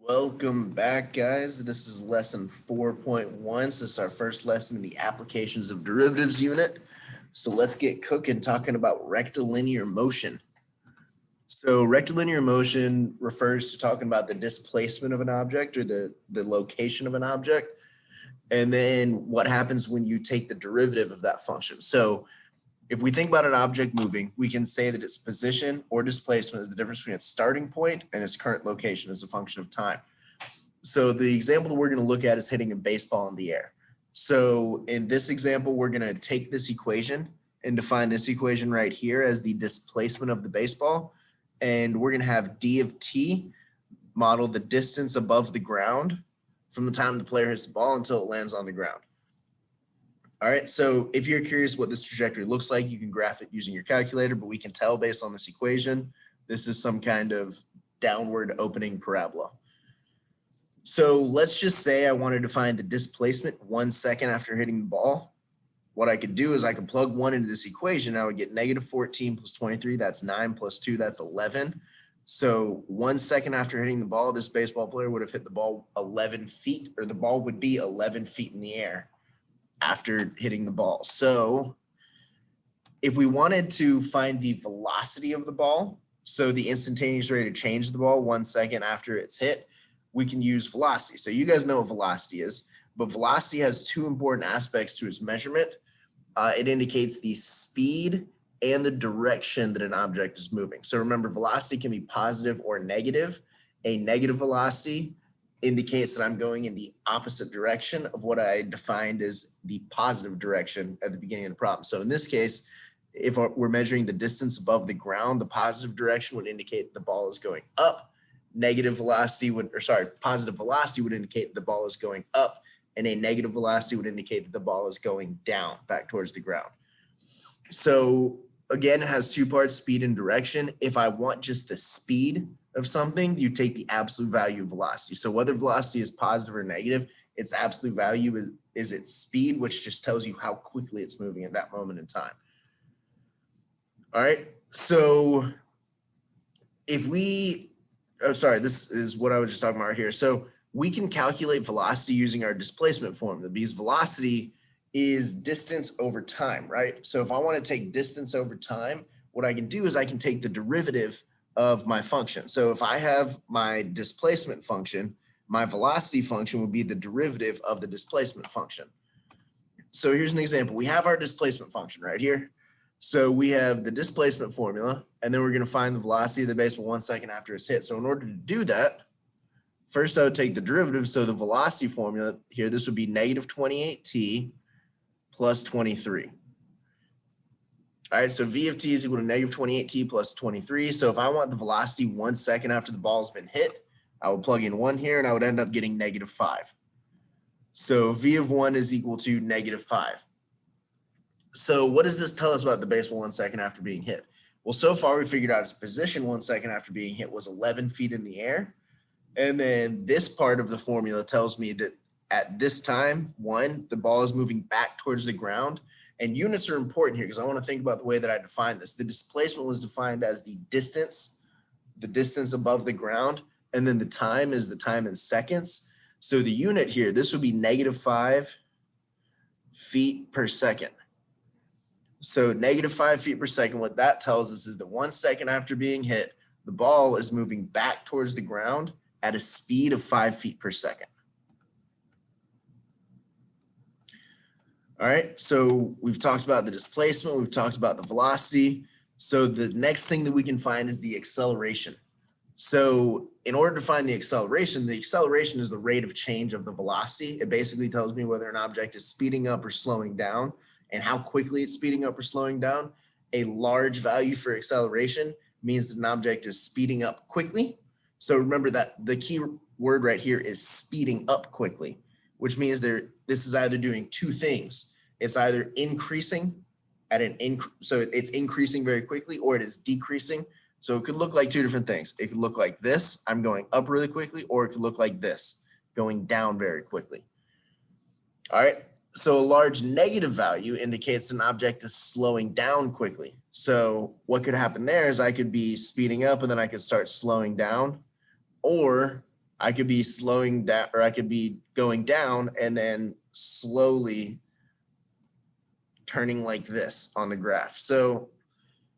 Welcome back, guys. This is lesson 4.1. So this is our first lesson in the applications of derivatives unit. So let's get cooking talking about rectilinear motion. So rectilinear motion refers to talking about the displacement of an object or the location of an object. And then what happens when you take the derivative of that function. So if we think about an object moving, we can say that its position or displacement is the difference between its starting point and its current location as a function of time. So the example that we're going to look at is hitting a baseball in the air. So in this example, we're going to take this equation and define this equation right here as the displacement of the baseball. And we're going to have d of t model the distance above the ground from the time the player hits the ball until it lands on the ground. All right, so if you're curious what this trajectory looks like, you can graph it using your calculator, but we can tell based on this equation, this is some kind of downward opening parabola. So let's just say I wanted to find the displacement 1 second after hitting the ball. What I could do is I could plug 1 into this equation. I would get negative 14 plus 23, that's 9 plus 2, that's 11. So 1 second after hitting the ball, this baseball player would have hit the ball 11 feet, or the ball would be 11 feet in the air after hitting the ball. So if we wanted to find the velocity of the ball, so the instantaneous rate of change of the ball 1 second after it's hit, we can use velocity. So you guys know what velocity is, but velocity has two important aspects to its measurement. It indicates the speed and the direction that an object is moving. So remember, velocity can be positive or negative. A negative velocity indicates that I'm going in the opposite direction of what I defined as the positive direction at the beginning of the problem. So in this case, if we're measuring the distance above the ground, the positive direction would indicate the ball is going up. Positive velocity would indicate the ball is going up, and a negative velocity would indicate that the ball is going down back towards the ground. So again, it has two parts, speed and direction. If I want just the speed of something, you take the absolute value of velocity. So whether velocity is positive or negative, its absolute value is its speed, which just tells you how quickly it's moving at that moment in time. All right, so if we, this is what I was just talking about right here. So we can calculate velocity using our displacement formula because velocity is distance over time, right? So if I want to take distance over time, what I can do is I can take the derivative of my function. So if I have my displacement function, my velocity function would be the derivative of the displacement function. So here's an example. We have our displacement function right here. So we have the displacement formula, and then we're going to find the velocity of the baseball 1 second after it's hit. So in order to do that, first I would take the derivative. So the velocity formula here, this would be negative 28t plus 23. All right, so v of t is equal to negative 28t plus 23. So if I want the velocity 1 second after the ball's been hit, I would plug in 1 here, and I would end up getting negative 5. So v of 1 is equal to negative 5. So what does this tell us about the baseball 1 second after being hit? Well, so far we figured out its position 1 second after being hit was 11 feet in the air. And then this part of the formula tells me that at this time, 1, the ball is moving back towards the ground. And units are important here because I want to think about the way that I define this. The displacement was defined as the distance above the ground. And then the time is the time in seconds. So the unit here, this would be negative 5 feet per second. So negative 5 feet per second, what that tells us is that 1 second after being hit, the ball is moving back towards the ground at a speed of 5 feet per second. All right, so we've talked about the displacement, we've talked about the velocity. So the next thing that we can find is the acceleration. So in order to find the acceleration is the rate of change of the velocity. It basically tells me whether an object is speeding up or slowing down, and how quickly it's speeding up or slowing down. A large value for acceleration means that an object is speeding up quickly. So remember that the key word right here is speeding up quickly, which means this is either doing two things. It's either increasing so it's increasing very quickly, or it is decreasing. So it could look like two different things. It could look like this, I'm going up really quickly, or it could look like this, going down very quickly. All right. So a large negative value indicates an object is slowing down quickly. So what could happen there is I could be speeding up and then I could start slowing down, or I could be slowing down, or I could be going down and then slowly turning like this on the graph. So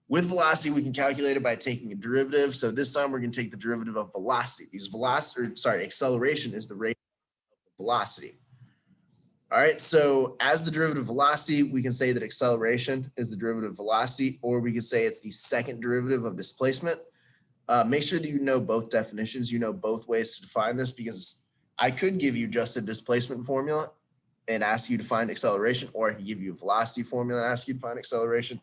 with velocity, we can calculate it by taking a derivative. So this time we're going to take the derivative of velocity, because acceleration is the rate of velocity. All right, so as the derivative of velocity, we can say that acceleration is the derivative of velocity, or we can say it's the second derivative of displacement. Make sure that you know both definitions, you know both ways to define this, because I could give you just a displacement formula and ask you to find acceleration, or I could give you a velocity formula and ask you to find acceleration.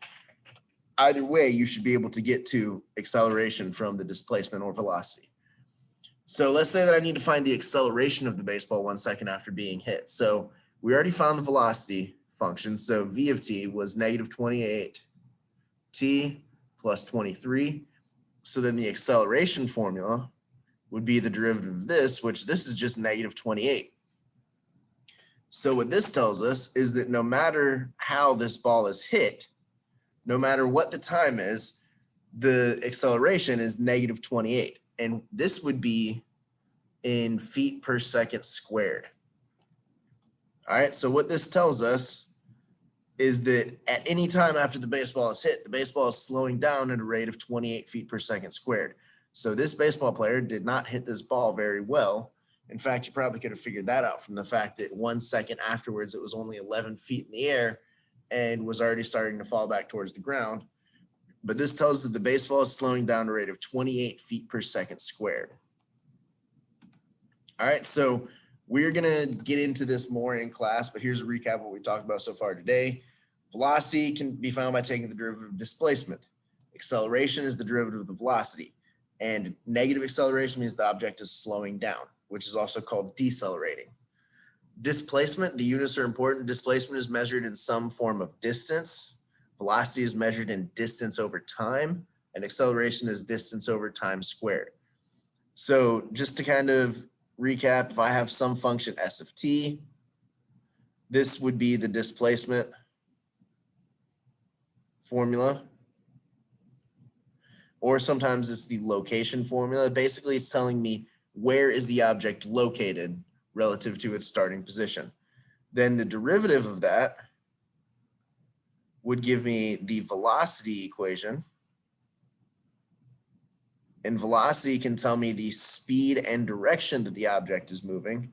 Either way, you should be able to get to acceleration from the displacement or velocity. So let's say that I need to find the acceleration of the baseball 1 second after being hit. So we already found the velocity function. So v of t was negative 28 t plus 23. So then the acceleration formula would be the derivative of this, which this is just negative 28. So what this tells us is that no matter how this ball is hit, no matter what the time is, the acceleration is negative 28. And this would be in feet per second squared. All right, so what this tells us is that at any time after the baseball is hit, the baseball is slowing down at a rate of 28 feet per second squared. So this baseball player did not hit this ball very well. In fact, you probably could have figured that out from the fact that 1 second afterwards, it was only 11 feet in the air and was already starting to fall back towards the ground. But this tells us that the baseball is slowing down at a rate of 28 feet per second squared. All right, so we're gonna get into this more in class, but here's a recap of what we talked about so far today. Velocity can be found by taking the derivative of displacement. Acceleration is the derivative of the velocity. And negative acceleration means the object is slowing down, which is also called decelerating. Displacement, the units are important. Displacement is measured in some form of distance. Velocity is measured in distance over time, and acceleration is distance over time squared. So just to kind of recap, if I have some function s of t, this would be the displacement formula, or sometimes it's the location formula. Basically, it's telling me where is the object located relative to its starting position. Then the derivative of that would give me the velocity equation. And velocity can tell me the speed and direction that the object is moving.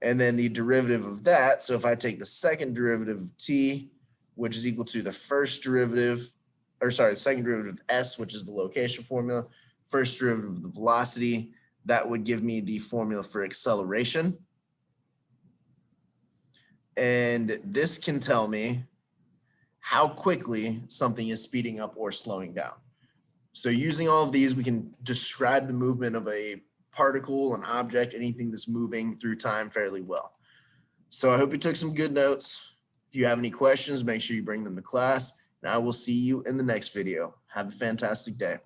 And then the derivative of that, so if I take the second derivative of t, which is equal to the first derivative, or sorry, the second derivative of s, which is the location formula, first derivative of the velocity, that would give me the formula for acceleration. And this can tell me how quickly something is speeding up or slowing down. So using all of these, we can describe the movement of a particle, an object, anything that's moving through time fairly well. So I hope you took some good notes. If you have any questions, make sure you bring them to class, and I will see you in the next video. Have a fantastic day.